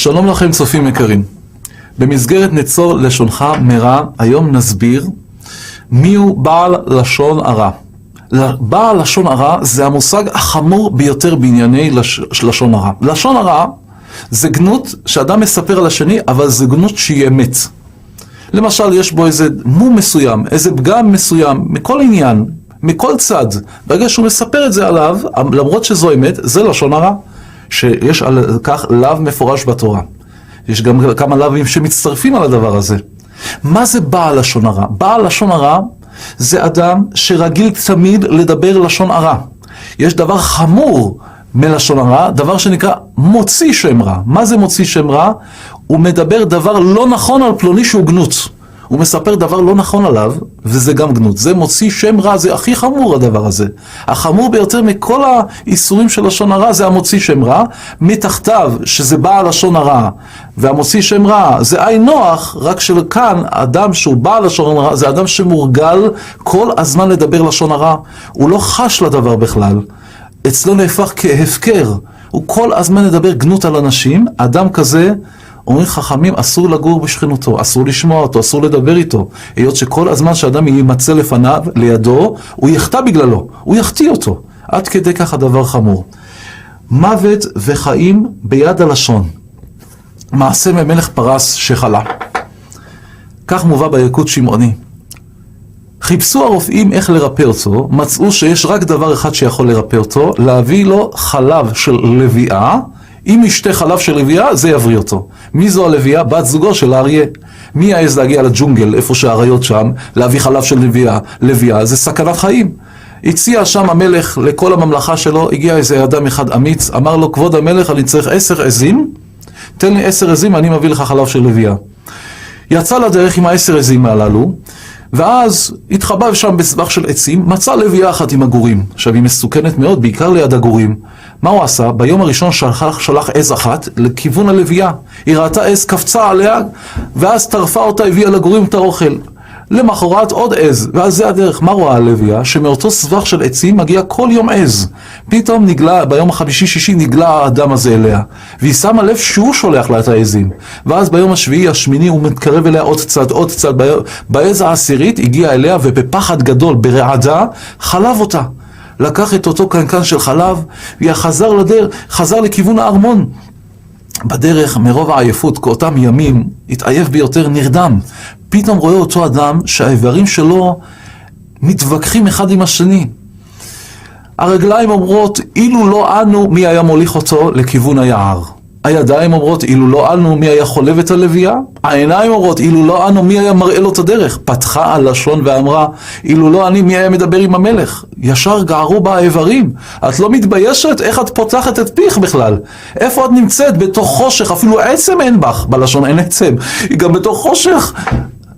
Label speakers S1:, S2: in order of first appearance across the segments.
S1: שלום לכם צופים יקרים. במסגרת נצור לשונך מרע, היום נסביר מיהו בעל לשון הרע. בעל לשון הרע זה המושג החמור ביותר בענייני לשון הרע. לשון הרע זה גנות שאדם מספר על השני, אבל זה גנות שהיא אמת. למשל, יש בו איזה מום מסוים, איזה פגם מסוים, מכל עניין, מכל צד. ברגע שהוא מספר את זה עליו, למרות שזו אמת, זה לשון הרע, שיש על כך לאו מפורש בתורה. יש גם כמה לאווים שמצטרפים על הדבר הזה. מה זה בעל לשון הרע? בעל לשון הרע זה אדם שרגיל תמיד לדבר לשון הרע. יש דבר חמור מלשון הרע, דבר שנקרא מוציא שם רע. מה זה מוציא שם רע? הוא מדבר דבר לא נכון על פלוני שהוא גנות. הוא מספר דבר לא נכון עליו, וזה גם גנות. זה מוציא שם רע, זה הכי חמור הדבר הזה. החמור ביותר מכל האיסורים של לשון הרע זה המוציא שם רע. מתחתיו, שזה בעל לשון הרע, והמוציא שם רע זה עין נוח, רק שכאן אדם שהוא בעל לשון הרע, זה אדם שמורגל כל הזמן לדבר לשון הרע. הוא לא חש לדבר בכלל. אצלו נהפך כהפקר. הוא כל הזמן לדבר גנות על אנשים. אדם כזה, אומרים חכמים, אסור לגור בשכנותו, אסור לשמוע אותו, אסור לדבר איתו. היות שכל הזמן שאדם יימצא לפניו, לידו, הוא יחטא בגללו, הוא יחטיא אותו. עד כדי כך הדבר חמור. מוות וחיים ביד הלשון. מעשה ממלך פרס שחלה. כך מובא בילקוט שמעוני. חיפשו הרופאים איך לרפא אותו, מצאו שיש רק דבר אחד שיכול לרפא אותו, להביא לו חלב של לביאה. אם ישתה חלב של לביאה, זה יבריא אותו. מי זו הלביאה? בת זוגו של האריה. מי יעז להגיע לג'ונגל, איפה שהאריות שם, להביא חלב של לביאה? לביאה זה סכנת חיים. הציע שם המלך לכל הממלכה שלו, הגיע איזה אדם אחד אמיץ, אמר לו, כבוד המלך, אני צריך 10 עזים, תן לי 10 עזים, אני מביא לך חלב של לביאה. יצא לדרך עם 10 עזים הללו, ואז התחבב שם בסבך של עצים, מצא לביאה אחת עם הגורים. עכשיו היא מסוכנת מאוד, בעיקר ליד הגורים. מה הוא עשה? ביום הראשון שלח עז אחת לכיוון הלביאה. היא ראתה עז, קפצה עליה, ואז טרפה אותה, הביאה לגורים את האוכל. למחרת עוד עז, ואז זה הדרך. מה רואה הלביאה? שמאותו סבך של עצים מגיע כל יום עז. פתאום נגלה, ביום החמישי-שישי נגלה האדם הזה אליה. והיא שמה לב שהוא שולח לה את העזים. ואז ביום השביעי, השמיני, הוא מתקרב אליה עוד צד, עוד צד. בעז העשירית הגיע אליה, ובפחד גדול, ברעדה, חלב אותה. לקח את אותו קנקן של חלב, חזר לכיוון הארמון. בדרך, מרוב העייפות, כאותם ימים, התעייף ביותר, נרדם. פתאום רואה אותו אדם שהאיברים שלו מתווכחים אחד עם השני. הרגליים אומרות, אילו לא אנו, מי היה מוליך אותו לכיוון היער? הידיים אומרות, אילו לא אנו, מי היה חולב את הלביאה? העיניים אומרות, אילו לא אנו, מי היה מראה לו את הדרך? פתחה הלשון ואמרה, אילו לא אני, מי היה מדבר עם המלך? ישר גערו בה האיברים. את לא מתביישת? איך את פותחת את פיך בכלל? איפה את נמצאת? בתוך חושך, אפילו עצם אין בך. בלשון אין עצם. היא גם בתוך חושך.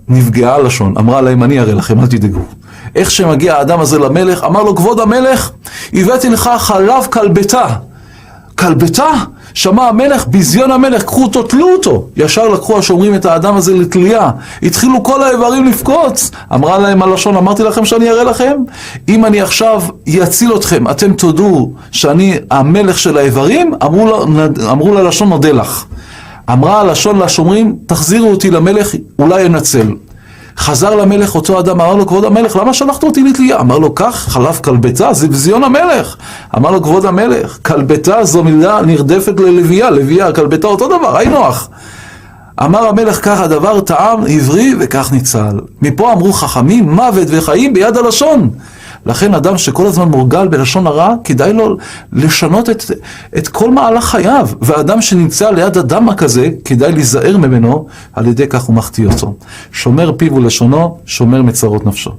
S1: נפגעה הלשון, אמרה להם, אני אראה לכם, אל תדאגו. איך שמגיע האדם הזה למלך, אמר לו, כבוד המלך, הבאתי לך חלב כלבתה. כלבתה? שמע המלך, בזיון המלך, קחו אותו, תלו אותו. ישר לקחו השומרים את האדם הזה לתלייה. התחילו כל האיברים לפקוץ. אמרה להם הלשון, אמרתי לכם שאני אראה לכם? אם אני עכשיו יציל אתכם, אתם תודו שאני המלך של האיברים? אמרו ללשון, נודה לך. אמרה הלשון לשומרים, תחזירו אותי למלך, אולי ינצל. חזר למלך אותו אדם, אמר לו, כבוד המלך, למה שלחת אותי לתלייה? אמר לו, כך, חלב כלבתה, זה בזיון המלך. אמר לו, כבוד המלך, כלבתה זו מילה נרדפת ללביאה, לביאה, כלבתה אותו דבר, אי נוח. אמר המלך, כך הדבר טעם עברי וכך ניצל. מפה אמרו חכמים, מוות וחיים ביד הלשון. לכן אדם שכל הזמן מורגל בלשון הרע, כדאי לו לשנות את כל מהלך חייו. ואדם שנמצא ליד אדם כזה, כדאי להיזהר ממנו, על ידי כך הוא מחטיא אותו. שומר פיו ולשונו, שומר מצרות נפשו.